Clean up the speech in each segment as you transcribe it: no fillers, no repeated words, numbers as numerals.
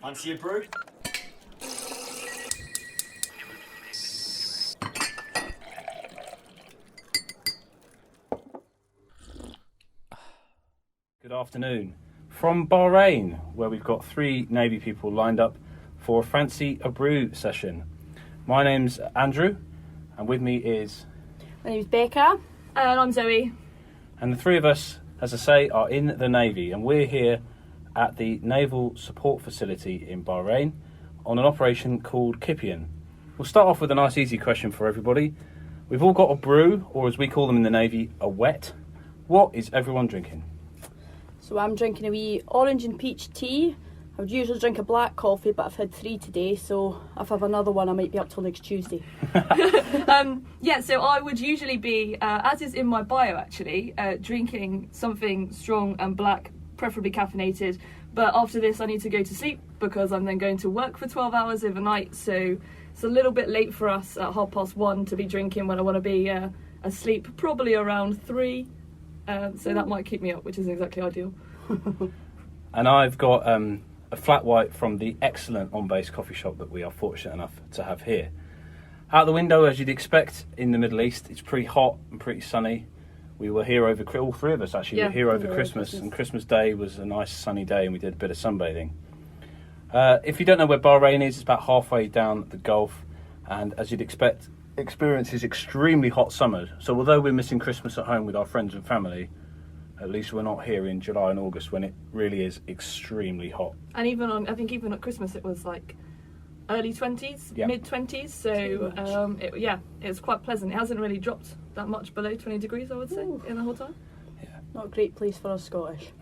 Fancy a brew? Good afternoon. From Bahrain, where we've got 3 Navy people lined up for a Fancy a Brew session. My name's Andrew, and with me is... My name's Becca. And I'm Zoe. And the 3 of us, as I say, are in the Navy, and we're here at the Naval Support Facility in Bahrain on an operation called KIPION. We'll start off with a nice easy question for everybody. We've all got a brew, or as we call them in the Navy, a wet. What is everyone drinking? So I'm drinking a wee orange and peach tea. I would usually drink a black coffee, but I've had 3 today, so if I have another one, I might be up till next Tuesday. So I would usually be, as is in my bio actually, drinking something strong and black, preferably caffeinated. But after this, I need to go to sleep because I'm then going to work for 12 hours overnight. So it's a little bit late for us at 1:30 to be drinking when I want to be asleep, probably around 3. So that might keep me up, which isn't exactly ideal. And I've got a flat white from the excellent on-base coffee shop that we are fortunate enough to have here. Out the window, as you'd expect, in the Middle East, it's pretty hot and pretty sunny. We were here over, all 3 of us actually, were here over Christmas, and Christmas Day was a nice sunny day, and we did a bit of sunbathing. If you don't know where Bahrain is, it's about halfway down the Gulf, and as you'd expect, experiences extremely hot summers. So although we're missing Christmas at home with our friends and family, at least we're not here in July and August when it really is extremely hot. And even even at Christmas it was like early 20s, mid 20s. So it's quite pleasant. It hasn't really dropped that much below 20 degrees, I would say, in the whole time. Yeah. Not a great place for us Scottish.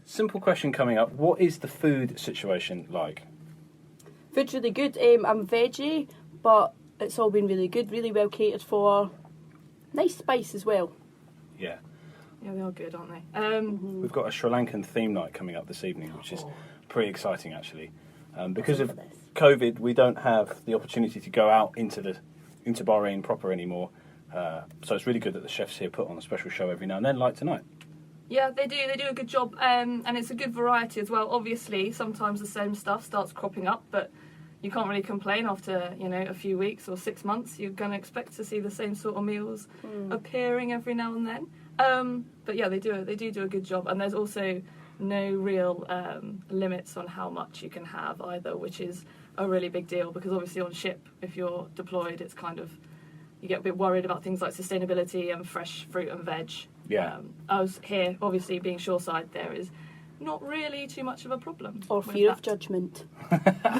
Simple question coming up. What is the food situation like? Food's really good. I'm veggie, but it's all been really good, really well catered for. Nice spice as well. Yeah. Yeah, they are good, aren't they? We've got a Sri Lankan theme night coming up this evening, which is pretty exciting actually. Because of COVID, we don't have the opportunity to go out into Bahrain proper anymore. So it's really good that the chefs here put on a special show every now and then, like tonight. Yeah, they do a good job, and it's a good variety as well. Obviously, sometimes the same stuff starts cropping up, but you can't really complain after, a few weeks or 6 months. You're going to expect to see the same sort of meals appearing every now and then. But yeah, they do a good job, and there's also no real limits on how much you can have either, which is a really big deal, because obviously on ship, if you're deployed, it's kind of, you get a bit worried about things like sustainability and fresh fruit and veg. Yeah. I was here, obviously being shoreside, there is not really too much of a problem. Or fear of judgment.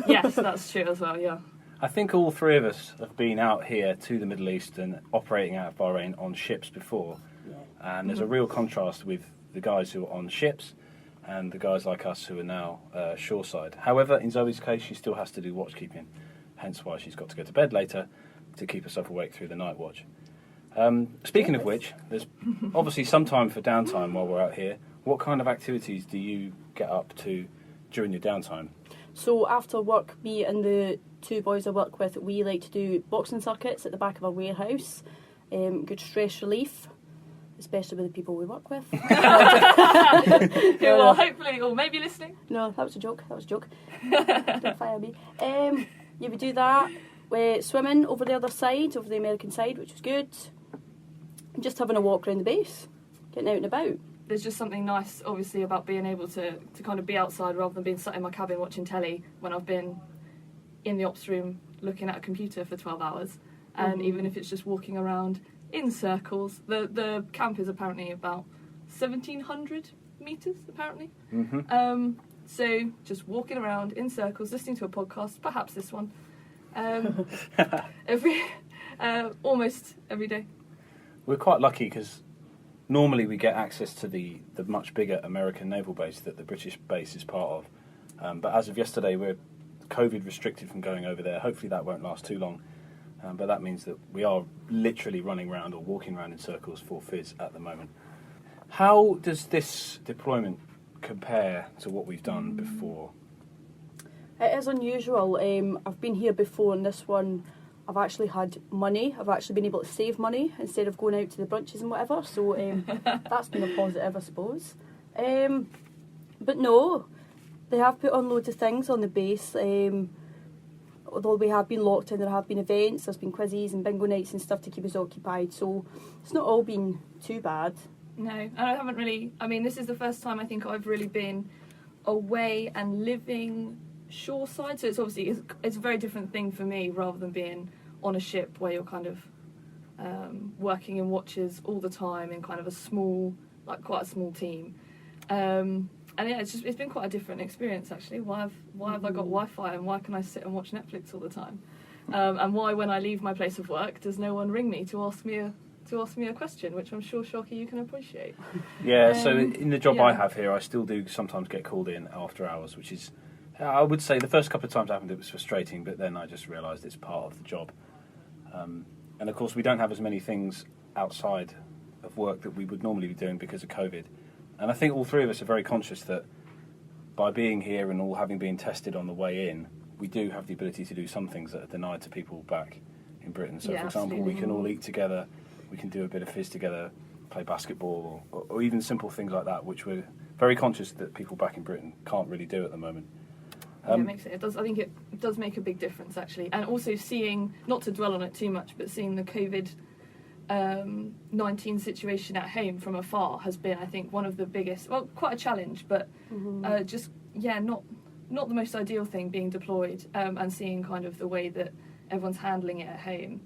Yes, that's true as well, yeah. I think all 3 of us have been out here to the Middle East and operating out of Bahrain on ships before. Yeah. And there's a real contrast with the guys who are on ships and the guys like us who are now shoreside. However, in Zoe's case, she still has to do watchkeeping, hence why she's got to go to bed later to keep herself awake through the night watch. Speaking of which, there's obviously some time for downtime while we're out here. What kind of activities do you get up to during your downtime? So after work, me and the 2 boys I work with, we like to do boxing circuits at the back of our warehouse. Good stress relief, especially with the people we work with. Who will hopefully, or maybe listening. No, that was a joke. Don't fire me. We do that. We're swimming over the other side, over the American side, which was good. Just having a walk around the base, getting out and about. There's just something nice, obviously, about being able to kind of be outside rather than being sat in my cabin watching telly when I've been in the ops room looking at a computer for 12 hours. And even if it's just walking around in circles, the camp is apparently about 1,700 metres, apparently. So just walking around in circles, listening to a podcast, perhaps this one, almost every day. We're quite lucky because normally we get access to the much bigger American naval base that the British base is part of. But as of yesterday, we're COVID restricted from going over there. Hopefully that won't last too long. But that means that we are literally running around or walking around in circles for Fizz at the moment. How does this deployment compare to what we've done before? It is unusual. I've been here before, and this one I've actually had money. I've actually been able to save money instead of going out to the brunches and whatever. So that's been a positive, I suppose. But no, they have put on loads of things on the base. Although we have been locked in, there have been events, there's been quizzes and bingo nights and stuff to keep us occupied. So it's not all been too bad. No, and I haven't really... I mean, this is the first time I think I've really been away and living shoreside. So it's obviously... It's a very different thing for me rather than being on a ship where you're kind of working in watches all the time in kind of a small, like quite a small team. And yeah, it's been quite a different experience actually. Why have I got Wi-Fi and why can I sit and watch Netflix all the time? And why, when I leave my place of work, does no one ring me to ask me a question, which I'm sure, Sharky, you can appreciate. Yeah, so in the job I have here, I still do sometimes get called in after hours, which is, I would say the first couple of times it happened it was frustrating, but then I just realised it's part of the job. And of course we don't have as many things outside of work that we would normally be doing because of COVID. And I think all three of us are very conscious that by being here and all having been tested on the way in, we do have the ability to do some things that are denied to people back in Britain. So, for example, we can all eat together, we can do a bit of fizz together, play basketball, or even simple things like that, which we're very conscious that people back in Britain can't really do at the moment. I think it does make a big difference, actually. And also seeing, not to dwell on it too much, but seeing the COVID 19 situation at home from afar has been, I think, one of the biggest, well, quite a challenge, but not the most ideal thing being deployed, and seeing kind of the way that everyone's handling it at home.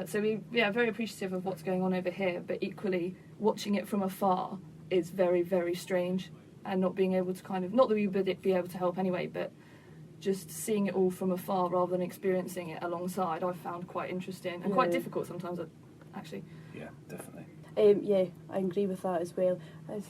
So we're very appreciative of what's going on over here, but equally watching it from afar is very, very strange, and not being able to kind of, not that we would be able to help anyway, but just seeing it all from afar rather than experiencing it alongside, I've found quite interesting and quite difficult sometimes, actually. Yeah, definitely. Yeah, I agree with that as well. I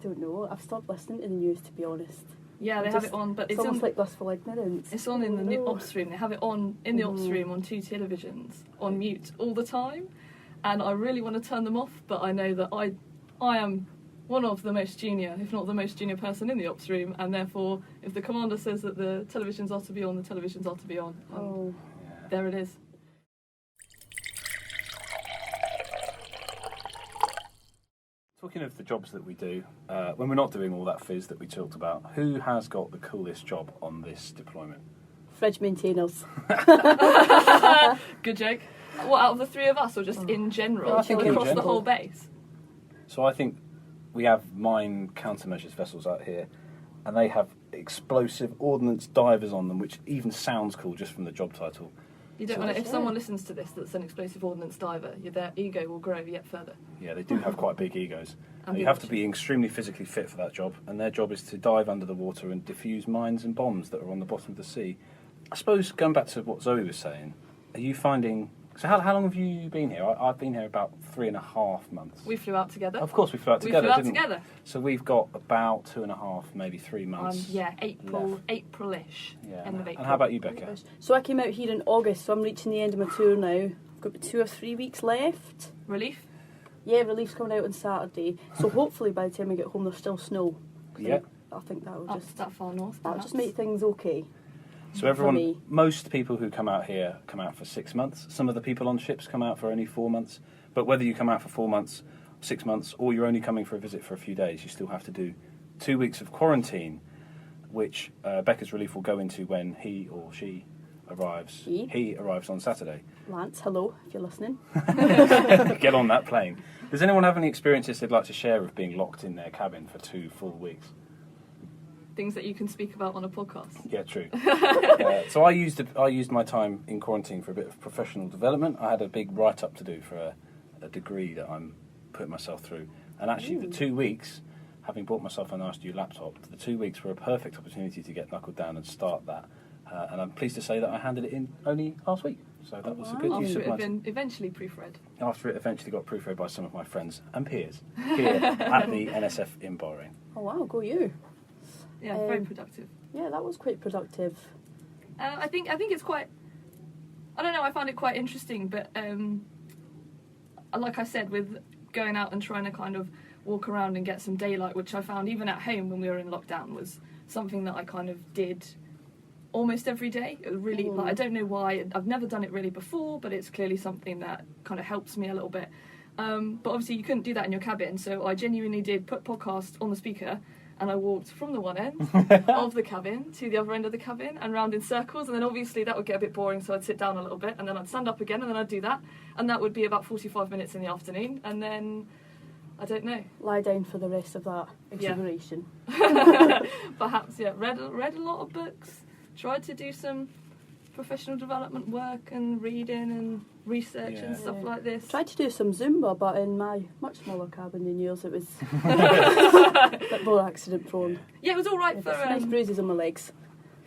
don't know. I've stopped listening to the news, to be honest. Yeah, they have it on, but it's almost like blissful ignorance. It's on in the ops room. They have it on in the ops room on 2 televisions on mute all the time, and I really want to turn them off, but I know that I am one of the most junior, if not the most junior person in the ops room, and therefore, if the commander says that the televisions are to be on, the televisions are to be on. There it is. Talking of the jobs that we do, when we're not doing all that fizz that we talked about, who has got the coolest job on this deployment? Fridge maintainers. Good joke. What, out of the three of us, or just in general? I think across in the whole base? So I think we have mine countermeasures vessels out here, and they have Explosive Ordnance Divers on them, which even sounds cool just from the job title. You don't want to, if someone listens to this that's an explosive ordnance diver, their ego will grow yet further. Yeah, they do have quite big egos. You have to be extremely physically fit for that job, and their job is to dive under the water and defuse mines and bombs that are on the bottom of the sea. I suppose, going back to what Zoe was saying, are you finding... So how long have you been here? I've been here about 3.5 months. We flew out together. Of course we flew out together, didn't we? So we've got about 2.5, maybe 3 months. April-ish. Yeah. End of April. And how about you, Becca? So I came out here in August, so I'm reaching the end of my tour now. I've got 2 or 3 weeks left. Relief? Yeah, relief's coming out on Saturday. So hopefully by the time we get home there's still snow. Yeah. I think that will just... that far north. That'll just make things okay. So everyone, most people who come out here come out for 6 months. Some of the people on ships come out for only 4 months. But whether you come out for 4 months, 6 months, or you're only coming for a visit for a few days, you still have to do 2 weeks of quarantine, which Becca's relief will go into when he or she arrives. He arrives on Saturday. Lance, hello, if you're listening. Get on that plane. Does anyone have any experiences they'd like to share of being locked in their cabin for 2 full weeks? Things that you can speak about on a podcast. Yeah, true. So I used my time in quarantine for a bit of professional development. I had a big write-up to do for a degree that I'm putting myself through. And actually the 2 weeks, having bought myself a nice new laptop, the 2 weeks were a perfect opportunity to get knuckled down and start that. And I'm pleased to say that I handed it in only last week. So that was a good use of my time. After it had been eventually proofread. After it eventually got proofread by some of my friends and peers here at the NSF in Bahrain. Oh wow, go you. Yeah, very productive. Yeah, that was quite productive. I think it's quite... I don't know, I found it quite interesting, but like I said, with going out and trying to kind of walk around and get some daylight, which I found even at home when we were in lockdown was something that I kind of did almost every day. It was really, like, I don't know why. I've never done it really before, but it's clearly something that kind of helps me a little bit. But obviously you couldn't do that in your cabin, so I genuinely did put podcast on the speaker, and I walked from the one end of the cabin to the other end of the cabin and round in circles, and then obviously that would get a bit boring, so I'd sit down a little bit, and then I'd stand up again, and then I'd do that, and that would be about 45 minutes in the afternoon, and then, I don't know. Lie down for the rest of that exhilaration. Perhaps, yeah. Read a lot of books, tried to do some professional development work and reading and research and stuff like this. Tried to do some Zumba, but in my much smaller cabin than yours, it was a bit more accident prone. Yeah, it was all right for nice bruises on my legs.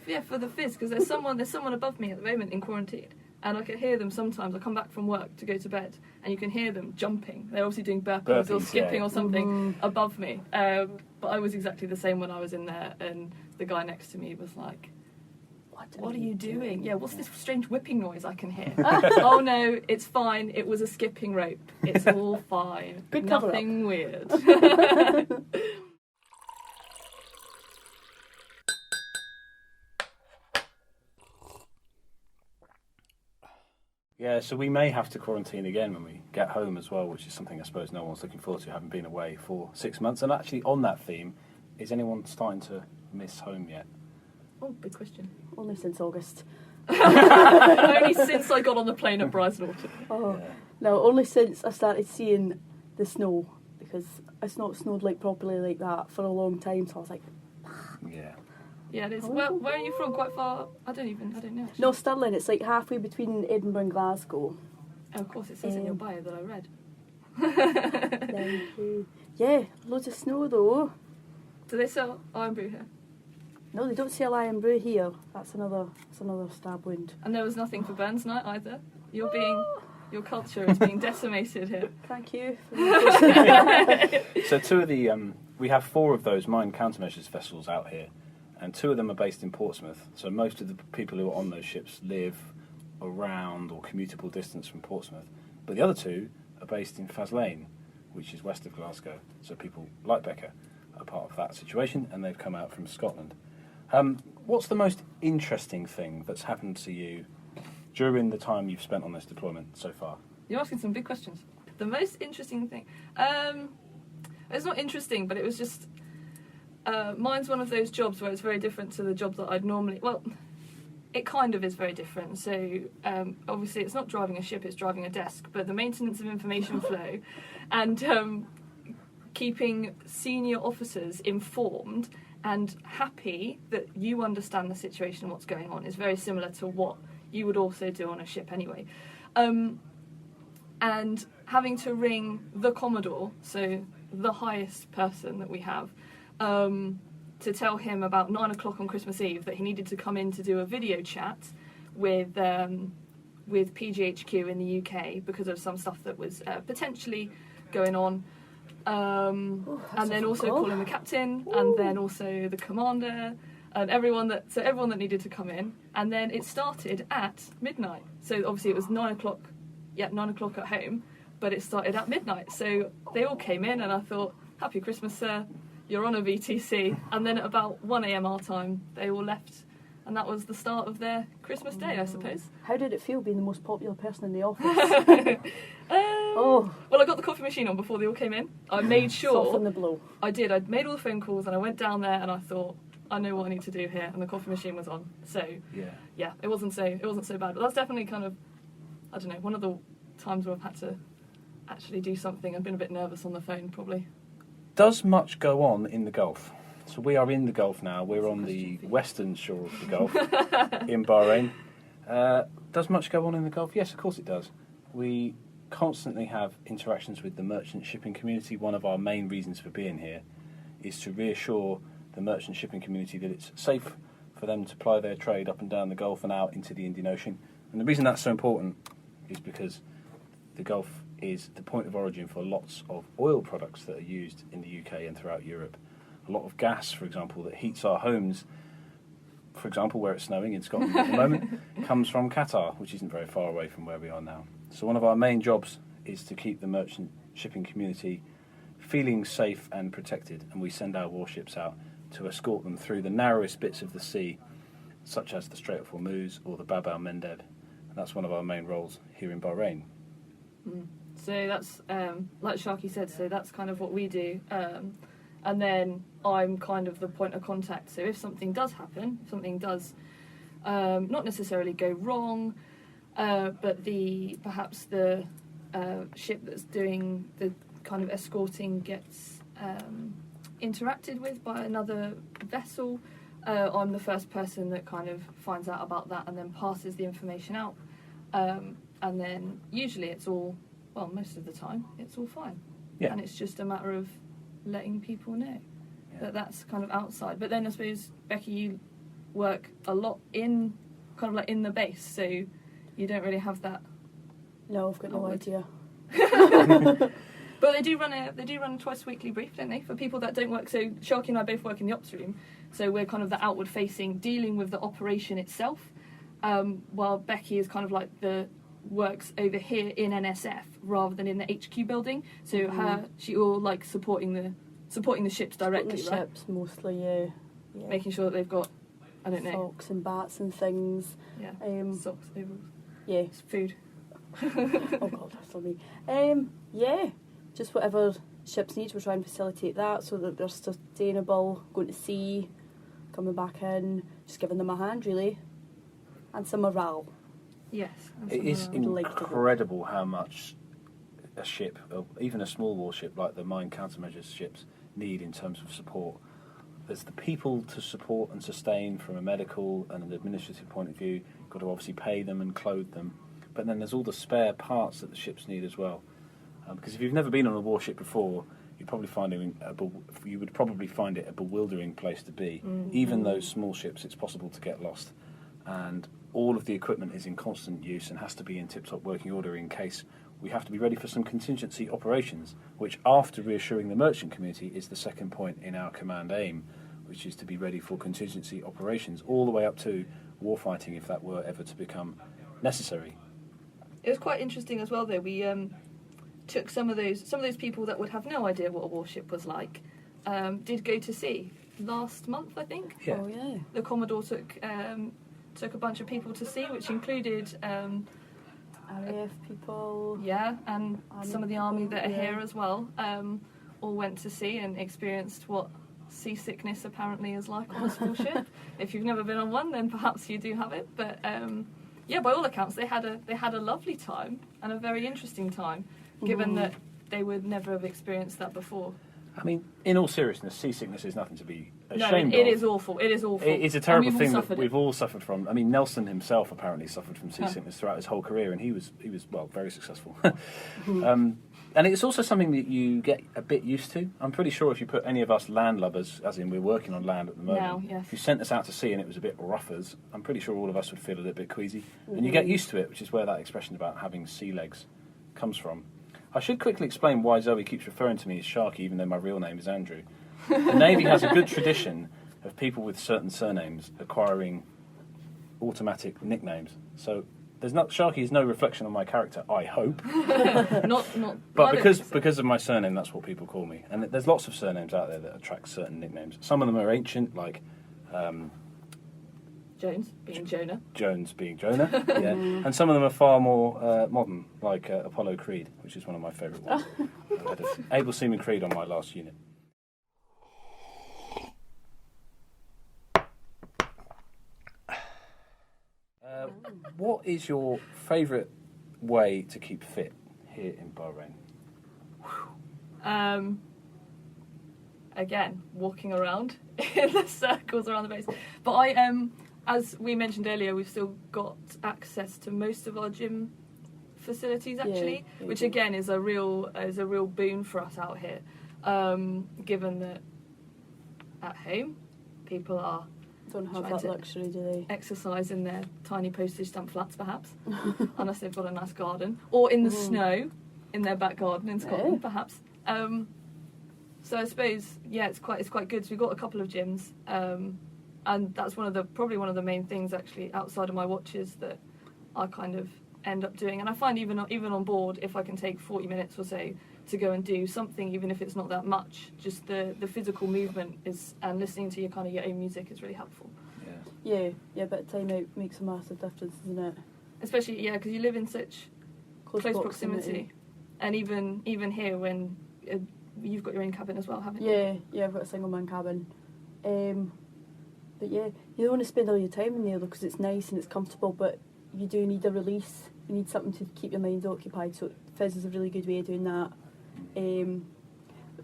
Yeah, for the fizz, because there's someone above me at the moment in quarantine, and I can hear them sometimes. I come back from work to go to bed, and you can hear them jumping. They're obviously doing burpees or skipping or something above me. But I was exactly the same when I was in there, and the guy next to me was like, what are you doing? Yeah, what's this strange whipping noise I can hear? Oh no, it's fine. It was a skipping rope. It's all fine. Good Nothing weird. Yeah, so we may have to quarantine again when we get home as well, which is something I suppose no one's looking forward to, having been away for 6 months. And actually, on that theme, is anyone starting to miss home yet? Oh, big question. Only since August. Only since I got on the plane at Brighton. Oh, no, only since I started seeing the snow, because it's not snowed like properly like that for a long time, so I was like... Yeah. Yeah, it is. Where are you from? Quite far? I don't know. Actually. No, Stirling. It's like halfway between Edinburgh and Glasgow. Oh, of course, it says in your bio that I read. Yeah, loads of snow though. Do they sell Iron Brew here? No, they don't sell Iron Brew here. That's another stab wound. And there was nothing for Burns Night either. Your culture is being decimated here. Thank you. So two of the we have 4 of those mine countermeasures vessels out here, and 2 of them are based in Portsmouth. So most of the people who are on those ships live around or commutable distance from Portsmouth. But the other 2 are based in Faslane, which is west of Glasgow. So people like Becca are part of that situation, and they've come out from Scotland. What's the most interesting thing that's happened to you during the time you've spent on this deployment so far? You're asking some big questions. The most interesting thing... it's not interesting, but it was just... mine's one of those jobs where it's very different to the job that I'd normally... Well, it kind of is very different. So, obviously, it's not driving a ship, it's driving a desk, but the maintenance of information flow and keeping senior officers informed and happy that you understand the situation and what's going on is very similar to what you would also do on a ship anyway. And having to ring the Commodore, so the highest person that we have, to tell him about 9 o'clock on Christmas Eve that he needed to come in to do a video chat with PGHQ in the UK because of some stuff that was potentially going on. And then also calling the captain, and then also the commander, and everyone that needed to come in. And then it started at midnight. So obviously it was 9 o'clock. Yeah, 9 o'clock at home, but it started at midnight. So they all came in, and I thought, "Happy Christmas, sir. You're on a VTC." And then at about 1 a.m. our time, they all left, and that was the start of their Christmas day, I suppose. How did it feel being the most popular person in the office? Well, I got the coffee machine on before they all came in. I made sure. Soften the blow. I did. I'd made all the phone calls, and I went down there, and I thought, I know what I need to do here, and the coffee machine was on. So yeah, it wasn't so bad. But that's definitely kind of, I don't know, one of the times where I've had to actually do something. I've been a bit nervous on the phone, probably. Does much go on in the Gulf? So we are in the Gulf now. We're on the western shore of the Gulf in Bahrain. Does much go on in the Gulf? Yes, of course it does. We constantly have interactions with the merchant shipping community. One of our main reasons for being here is to reassure the merchant shipping community that it's safe for them to ply their trade up and down the Gulf and out into the Indian Ocean. And the reason that's so important is because the Gulf is the point of origin for lots of oil products that are used in the UK and throughout Europe. A lot of gas, for example, that heats our homes, for example, where it's snowing in Scotland at the moment, comes from Qatar, which isn't very far away from where we are now. So one of our main jobs is to keep the merchant shipping community feeling safe and protected, and we send our warships out to escort them through the narrowest bits of the sea such as the Strait of Hormuz or the Bab al-Mandeb. And that's one of our main roles here in Bahrain. So that's, like Sharkey said, so that's kind of what we do. And then I'm kind of the point of contact. So if something does happen, if something does not necessarily go wrong, but perhaps the ship that's doing the kind of escorting gets interacted with by another vessel, I'm the first person that kind of finds out about that and then passes the information out. And then usually it's all, well, most of the time, it's all fine. Yeah. And it's just a matter of letting people know that that's kind of outside. But then I suppose, Becky, you work a lot in, kind of like in the base, so you don't really have that. No, I've got no idea. But they do run a twice weekly brief, don't they, for people that don't work. So Sharky and I both work in the ops room, so we're kind of the outward facing, dealing with the operation itself, while Becky is kind of like the works over here in NSF rather than in the HQ building. So she all like supporting the ships directly, The right? ships mostly, yeah. Making sure that they've got, I don't know, socks and bats and things. yeah, socks, overalls, Yeah. food. Oh God, that's on me. Yeah, just whatever ships need, we're trying to facilitate that so that they're sustainable, going to sea, coming back in, just giving them a hand really, and some morale. Yes. It is incredible how much a ship, even a small warship like the mine countermeasures ships, need in terms of support. There's the people to support and sustain from a medical and an administrative point of view. You've got to obviously pay them and clothe them. But then there's all the spare parts that the ships need as well. Because if you've never been on a warship before, you'd probably you would probably find it a bewildering place to be. Even those small ships, it's possible to get lost. And all of the equipment is in constant use and has to be in tip-top working order in case we have to be ready for some contingency operations, which, after reassuring the merchant community, is the second point in our command aim, which is to be ready for contingency operations, all the way up to warfighting if that were ever to become necessary. It was quite interesting as well, though. We took some of those people that would have no idea what a warship was like, did go to sea last month, I think. Yeah. Oh yeah. The Commodore took a bunch of people to sea, which included RAF people. yeah, and Army some of the army that are people, here as well. All went to sea and experienced what seasickness apparently is like on a small ship. If you've never been on one, then perhaps you do have it. But yeah, by all accounts, they had a lovely time and a very interesting time, given that they would never have experienced that before. I mean, in all seriousness, seasickness is nothing to be No, ashamed of. it is awful. It is awful. It's a terrible And thing all that we've all suffered from. I mean, Nelson himself apparently suffered from seasickness throughout his whole career, and he was well, very successful. And it's also something that you get a bit used to. I'm pretty sure if you put any of us landlubbers, as in we're working on land at the moment, Now, yes. if you sent us out to sea and it was a bit rough, I'm pretty sure all of us would feel a little bit queasy. And you get used to it, which is where that expression about having sea legs comes from. I should quickly explain why Zoe keeps referring to me as Sharkey, even though my real name is Andrew. The Navy has a good tradition of people with certain surnames acquiring automatic nicknames. So Sharkey is no reflection on my character, I hope. not. But because of my surname, that's what people call me. And there's lots of surnames out there that attract certain nicknames. Some of them are ancient, like Jones being Jonah. Jones being Jonah, yeah. And some of them are far more modern, like Apollo Creed, which is one of my favourite ones. I had an Able Seaman Creed on my last unit. What is your favourite way to keep fit here in Bahrain? Again, walking around in the circles around the base. But as we mentioned earlier, we've still got access to most of our gym facilities actually, which again is a real boon for us out here. Given that at home people are Don't have trying that to luxury, do they? exercise in their tiny postage stamp flats, perhaps, unless they've got a nice garden, or in the snow in their back garden in Scotland, perhaps. So I suppose, yeah, it's quite good. So we've got a couple of gyms, and that's probably one of the main things actually outside of my watches that I kind of end up doing. And I find even on board, if I can take 40 minutes or so to go and do something, even if it's not that much, just the physical movement and listening to your own music is really helpful. Yeah. Yeah, a bit of time out makes a massive difference, doesn't it? Especially, yeah, because you live in such close proximity. And even here, when you've got your own cabin as well, haven't you? Yeah, I've got a single man cabin. But yeah, you don't want to spend all your time in there though, because it's nice and it's comfortable, but you do need a release. You need something to keep your mind occupied, so Fizz is a really good way of doing that.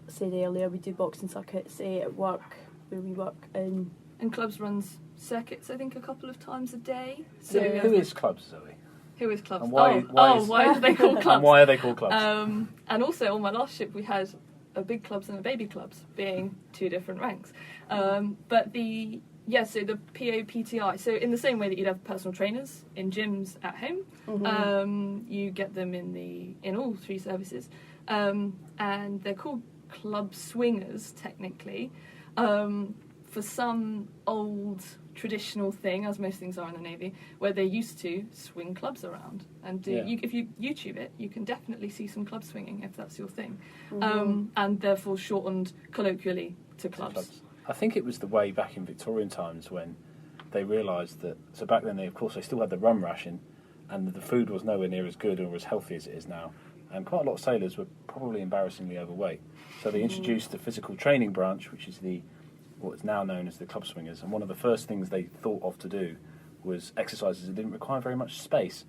Said earlier, we do boxing circuits at work, where we work in. And Clubs runs circuits, I think, a couple of times a day. So who is Clubs, Zoe? Who is Clubs? And why are they called Clubs? And why are they called Clubs? And also, on my last ship, we had a big Clubs and a baby Clubs, being two different ranks. So the POPTI, so in the same way that you'd have personal trainers in gyms at home, you get them in all three services. And they're called club swingers, technically, for some old traditional thing, as most things are in the Navy, where they used to swing clubs around. And if you YouTube it, you can definitely see some club swinging, if that's your thing. And therefore shortened colloquially to clubs. I think it was the way back in Victorian times when they realised that, so back then they still had the rum ration, and the food was nowhere near as good or as healthy as it is now. And quite a lot of sailors were probably embarrassingly overweight. So they introduced the physical training branch, which is what is now known as the club swingers. And one of the first things they thought of to do was exercises that didn't require very much space.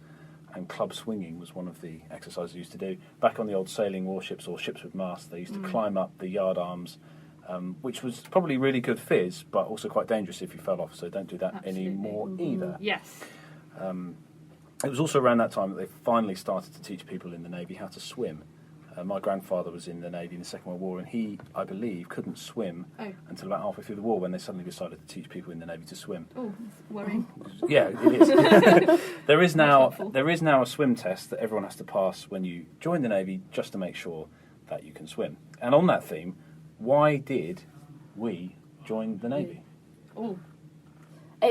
And club swinging was one of the exercises they used to do. Back on the old sailing warships or ships with masts, they used to climb up the yard arms, which was probably really good fizz, but also quite dangerous if you fell off. So don't do that anymore either. Yes. It was also around that time that they finally started to teach people in the Navy how to swim. My grandfather was in the Navy in the Second World War, and he, I believe, couldn't swim until about halfway through the war when they suddenly decided to teach people in the Navy to swim. Oh, that's worrying. Yeah, it is. There is now a swim test that everyone has to pass when you join the Navy, just to make sure that you can swim. And on that theme, why did we join the Navy? Oh.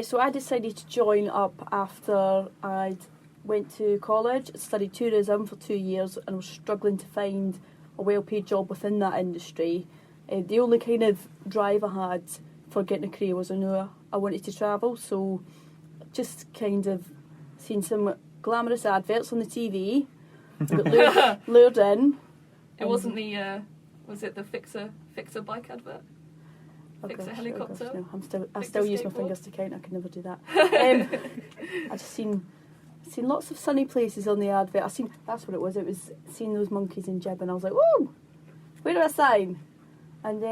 So I decided to join up after I'd went to college, studied tourism for 2 years, and was struggling to find a well-paid job within that industry. The only kind of drive I had for getting a career was I knew I wanted to travel, so just kind of seen some glamorous adverts on the TV, got lured in. It wasn't was it the Fixer bike advert? Fixer helicopter? No, I still use my fingers to count, I could never do that. I just seen lots of sunny places on the advert. That's what it was. It was seeing those monkeys in jib, and I was like, "Whoa, where do I sign?" And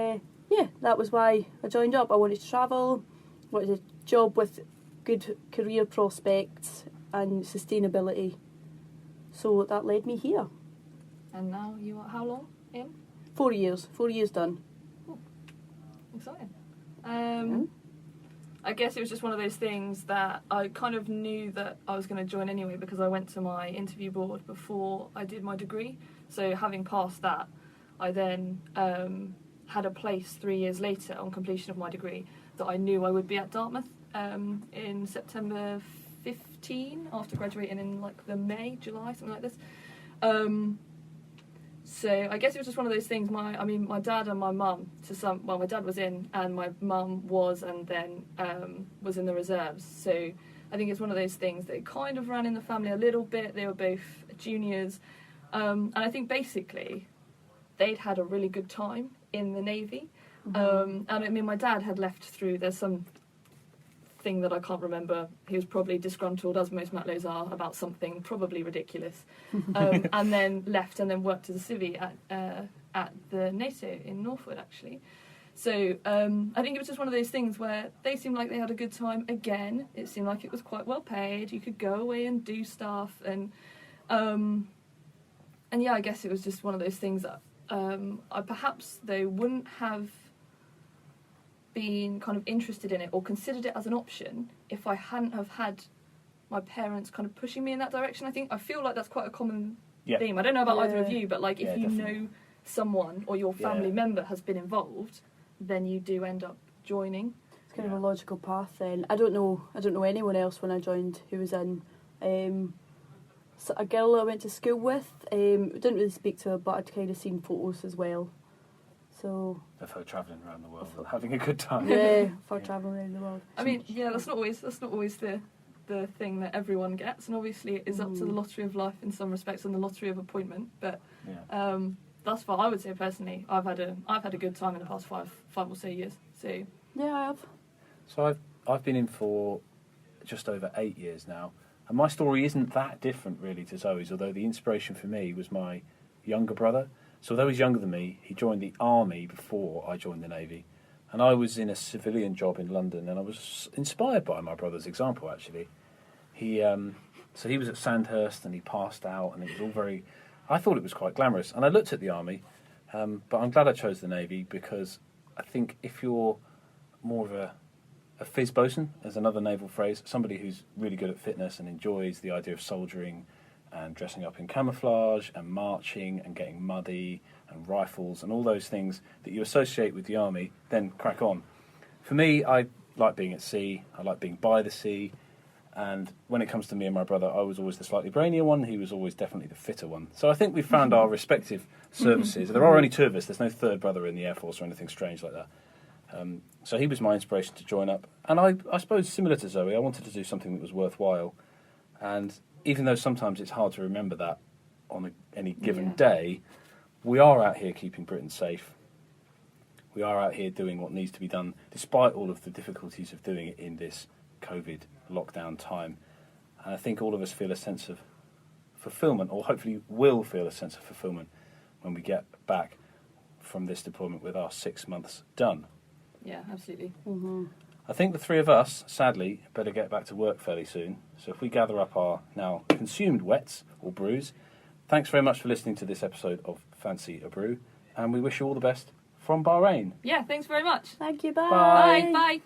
that was why I joined up. I wanted to travel, wanted a job with good career prospects and sustainability. So that led me here. And now you are how long in? 4 years. 4 years done. Oh, exciting. I guess it was just one of those things that I kind of knew that I was going to join anyway, because I went to my interview board before I did my degree. So having passed that, I then had a place 3 years later on completion of my degree that I knew I would be at Dartmouth in September 15, after graduating in like the July, something like this. So I guess it was just one of those things. My dad and my mum, my dad was in, and my mum was, and then was in the reserves. So I think it's one of those things that kind of ran in the family a little bit. They were both juniors, and I think basically they'd had a really good time in the Navy. And I mean, my dad had left through. There's some thing that I can't remember. He was probably disgruntled, as most Matlows are, about something probably ridiculous, and then left and then worked as a civvy at the NATO in Northwood, actually. So I think it was just one of those things where they seemed like they had a good time. Again, it seemed like it was quite well paid. You could go away and do stuff, and yeah, I guess it was just one of those things that I perhaps they wouldn't have been kind of interested in it or considered it as an option if I hadn't have had my parents kind of pushing me in that direction. I feel like that's quite a common theme. I don't know about either of you, but like if you know someone or your family member has been involved, then you do end up joining. It's kind of a logical path then. I don't know anyone else when I joined who was in. So a girl I went to school with, didn't really speak to her, but I'd kind of seen photos as well. So Of her travelling around the world, having a good time. yeah, for travelling around the world. I mean, yeah, that's not always the thing that everyone gets, and obviously it is up to the lottery of life in some respects and the lottery of appointment. But thus far, I would say personally, I've had a good time in the past five or so years. So Yeah, I have. So I've been in for just over 8 years now, and my story isn't that different really to Zoe's, although the inspiration for me was my younger brother. So although he's younger than me, he joined the army before I joined the Navy, and I was in a civilian job in London, and I was inspired by my brother's example actually. He was at Sandhurst and he passed out, and it was all very, I thought it was quite glamorous, and I looked at the army, but I'm glad I chose the Navy, because I think if you're more of a fizz bosun, as another naval phrase, somebody who's really good at fitness and enjoys the idea of soldiering and dressing up in camouflage and marching and getting muddy and rifles and all those things that you associate with the army, then crack on. For me, I like being at sea, I like being by the sea, and when it comes to me and my brother, I was always the slightly brainier one, he was always definitely the fitter one. So I think we found our respective services. There are only two of us, there's no third brother in the Air Force or anything strange like that. So he was my inspiration to join up, and I suppose similar to Zoe, I wanted to do something that was worthwhile, and even though sometimes it's hard to remember that on any given day, we are out here keeping Britain safe. We are out here doing what needs to be done, despite all of the difficulties of doing it in this COVID lockdown time. And I think all of us feel a sense of fulfilment, or hopefully will feel a sense of fulfilment when we get back from this deployment with our 6 months done. yeah, absolutely. I think the three of us, sadly, better get back to work fairly soon. So if we gather up our now consumed wets or brews, thanks very much for listening to this episode of Fancy a Brew, and we wish you all the best from Bahrain. Yeah, thanks very much. Thank you, bye. Bye. Bye.